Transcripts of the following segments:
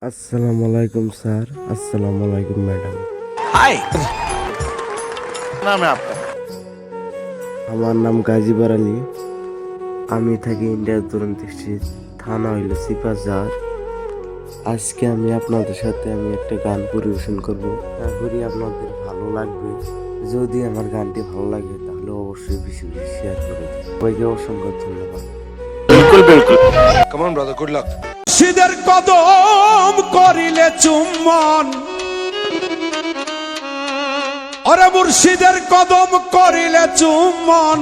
আসসালামু আলাইকুম স্যার। আসসালামু আলাইকুম ম্যাডাম। हाय नाम है आपका? আমার নাম গাজীবার আলী। আমি থাকি ইন্ডিয়ার তরুণ ডিস্ট্রিক্ট, থানা হইল সিপাজার। আজকে আমি আপনাদের সাথে একটা গান পরিবেশন করব। আশা করি আপনাদের ভালো লাগবে। যদি আমার গানটি ভালো লাগে তাহলে অবশ্যই বেশি বেশি শেয়ার করে দিন। সবাইকে অসংখ্য ধন্যবাদ। बिल्कुल बिल्कुल come on brother good luck. মুর্শিদের কদম করিলে চুম্বন, ওরে মুর্শিদের কদম করিলে চুম্বন,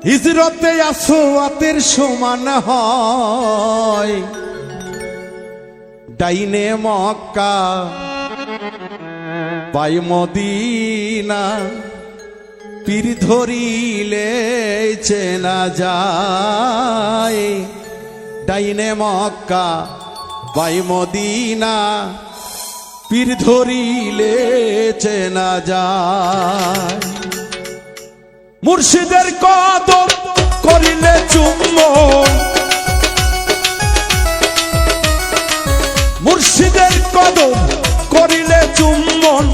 হিজরতে আসওয়াতের সমান হয়। ডাইনে মক্কা বাই মদিনা, পীর ধরিলে চেনা যায়। ডাইনে মক্কা বাই মদিনা, পীর ধরিলে চেনা যায়। মুর্শিদের কদম করিলে চুম্বন, মুর্শিদের কদম করিলে চুম্বন,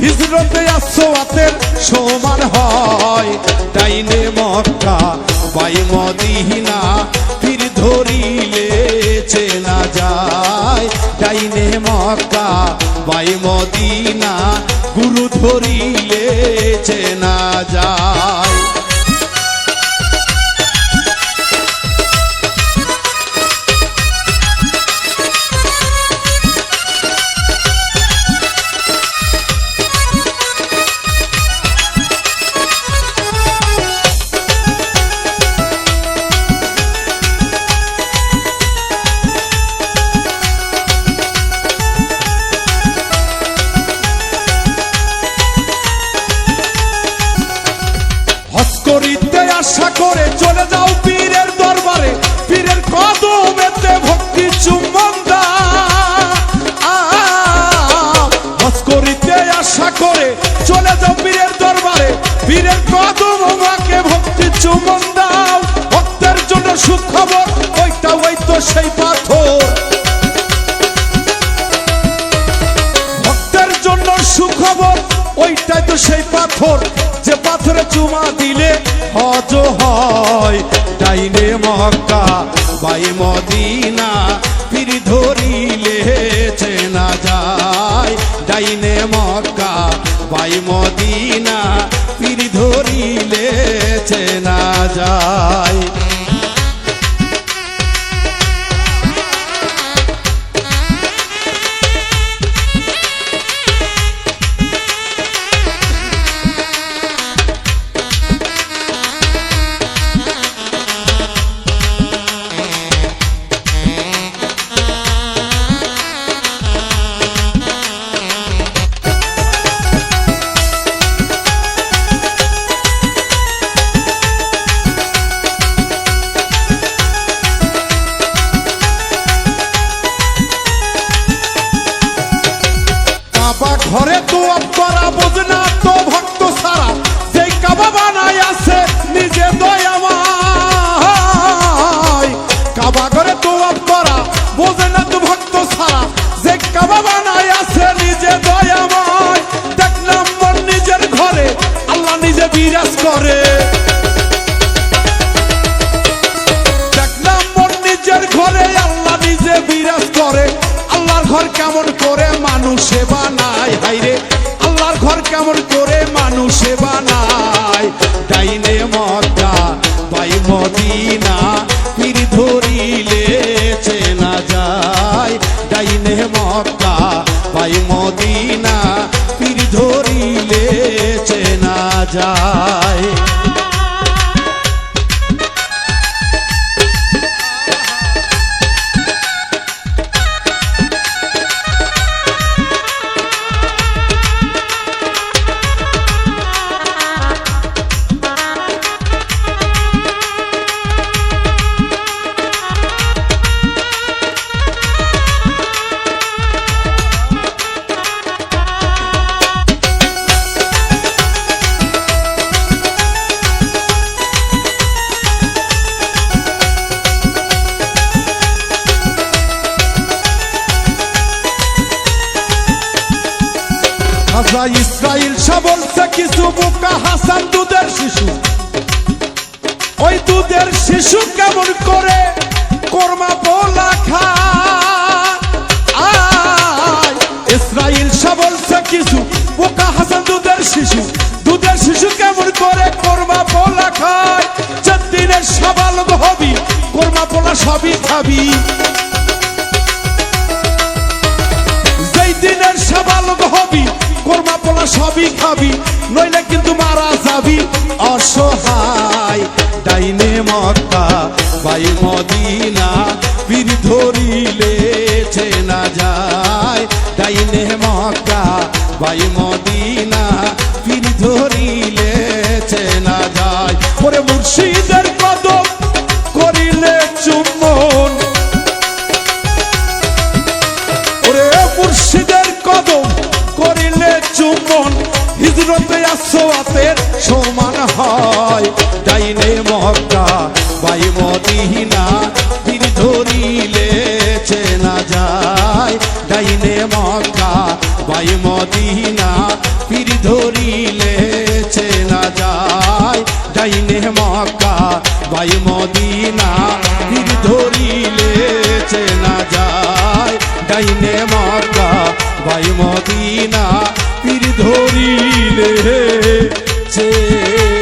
হিজরতে আসওয়াতের সমান হয়। ডাইনে মক্কা বাই মদিনা, পীর ধরিলে চেনা যায়। ডাইনে মক্কা বাই মদিনা, গুরু ধরিলে চেনা যায়। করিতে আশা করে চলে যাও পীরের দরবারে, পীরের কদমেতে ভক্তি চুম্বন দাও। হজ করিতে আশা করে চলে যাও পীরের দরবারে, পীরের কদমকে ভক্তি চুম্বন দাও। ভক্তের জন্য সুখবর, ওইটা ওই তো সেই পাথর। ভক্তের জন্য সুখবর, ওইটাই তো সেই পাথর, যে পাথরে চুমা দিলে হজ হয়। ডাইনে মক্কা বাই মদিনা, পীর ধরিলে চেনা যায়। ডাইনে মক্কা বাই মদিনা, পীর ধরিলে চেনা যায়। ঘরে তো করা বোঝ না তো ভক্ত সারা, যেই কাবা বানাই আছে নিজে দয়াময়। কাবা ঘরে তো করা বোঝ না তো ভক্ত সারা, যে কাবা বানাই আছে নিজে দয়াময়। দেখলাম মন নিজের ঘরে আল্লাহ নিজে বিরাজ করে, দেখলাম মন নিজের ঘরে আল্লাহ নিজে বিরাজ করে। আল্লাহর ঘর কেমন করে মানুষে বানায়, হাইরে আল্লাহর ঘর কেমন করে মানুষে বানায়। ডাইনে মক্কা বাই মদিনা, পীর ধরিলে চেনা যায়। ডাইনে মক্কা বাই মদিনা, পীর ধরিলে চেনা যায়। খাজা ইসরাইল শাহ বলছে কিছু বোকা হাসান দুধের শিশু, ওই দুধের শিশু কেমন করে কোরমা পোলা খায়। ইসরাইল শাহ বলছে কিছু বোকা হাসান দুধের শিশু, দুধের শিশু কেমন করে কোরমা পোলা খায়। দিনের সাবালক হবি কোরমা পোলা সবই খাবি, যেই দিনের সাবালক হবি কোরমা পোলা সবই খাবি, নইলে কিন্তু মারা যাবি অসহায়। ডাইনে মক্কা বাই মদিনা পীর ধরিলে চেনা যায়। ডাইনে মক্কা বাই মদিনা পীর ধরিলে চেনা যায়। ওরে মুর্শিদের কদম করিলে চুম্বন, ওরে মুর্শিদের কদম করিলে চুম্বন, হিজরতে আসওয়াতের সমান হয়। ডাইনে মক্কা বাই মদিনা পীর ধরিলে চেনা যায়। ডাইনে মক্কা বাই মদিনা পীর ধরিলে চেনা যায়। ডাইনে মক্কা বাই মদিনা পীর ধরিলে চেনা যায়। ডাইনে মক্কা বাই মদিনা পীর ধরিলে চেনা